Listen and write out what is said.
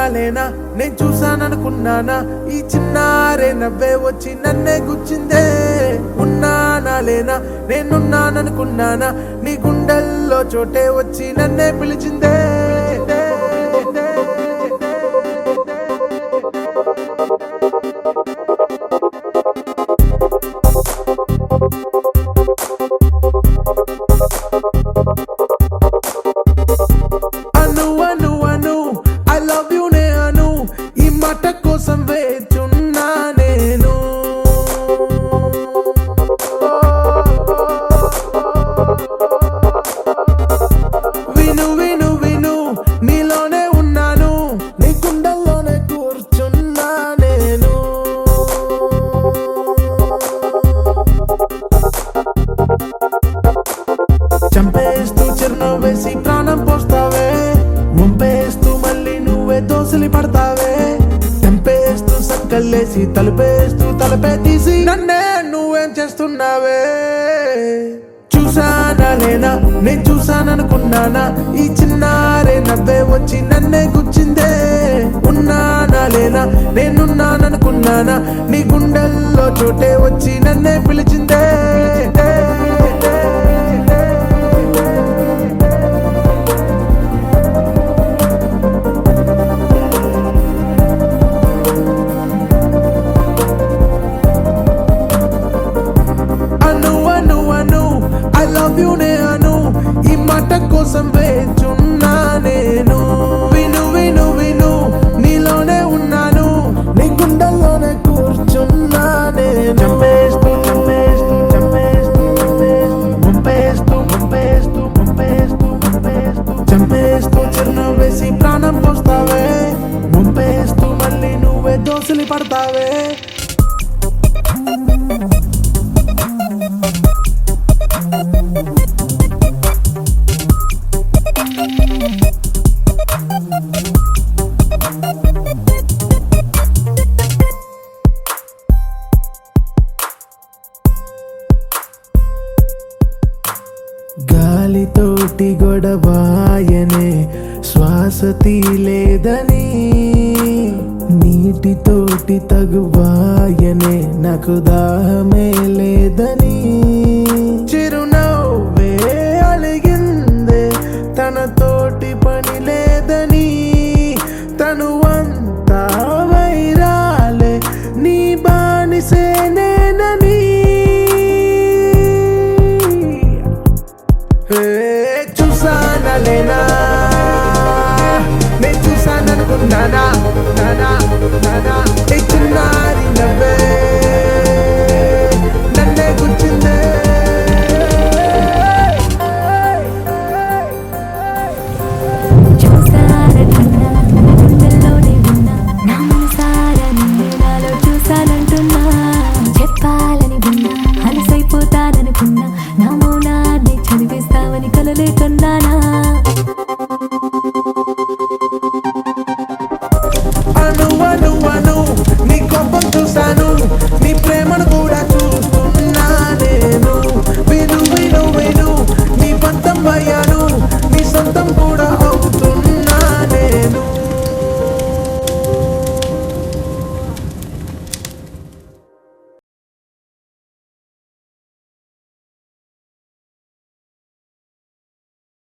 లేనా నేను చూసాననుకున్నానా ఈ చిన్నారే నవ్వే వచ్చి నన్నే గుచ్చిందే ఉన్నానా లేనా నేనున్నాననుకున్నానా నీ గుండెల్లో చోటే వచ్చి నన్నే పిలిచిందే కోసం వేచున్నా నేను విను విను విను నీలోనే ఉన్నాను నీ గుండెల్లోనే కూర్చున్నా నేను చంపేస్తూ చిరునవ్వు వేసి ప్రాణం పోస్తావే ముంపేస్తూ మళ్ళీ నువ్వే దోసిలి పడతావే కల్లేసి తలుపేస్తూ తలపే తీసి నన్నే నువ్వేం చేస్తున్నావే చూసానా లేనా నేను చూసాననుకున్నానా ఈ చిన్నారే నవ్వే వచ్చి నన్నే గుచ్చిందే ఉన్నానా లేనా నేనున్నాననుకున్నానా నీ గుండెల్లో చోటే వచ్చి నన్నే పిలిచిందే ఈ మాట కోసం వేచున్నా నేను విను విను విను నీలోనే ఉన్నాను నీ గుండెల్లోనే కూర్చున్నా నేను చంపేస్తూ చంపేస్తూ చంపేస్తూ చంపేస్తూ ముంపేస్తూ ముంపేస్తూ ముంపేస్తూ చంపేస్తూ చిరునవ్వు వేసి ప్రాణం పోస్తావే ముంపేస్తూ మళ్ళీ నువ్వే దోసిలి పడతావే గాలితోటి గొడవాయనే శ్వాస తీలేదని నీటితోటి తగువాయనే నాకు దాహమే లేదని చిరునవ్వే అలిగిందే తనతోటి పని లేదని తనువంతా వైరాలే నీ బానిసేనేనని చూసానా లేనా నేను చూసాననుకున్నానా నానా నానా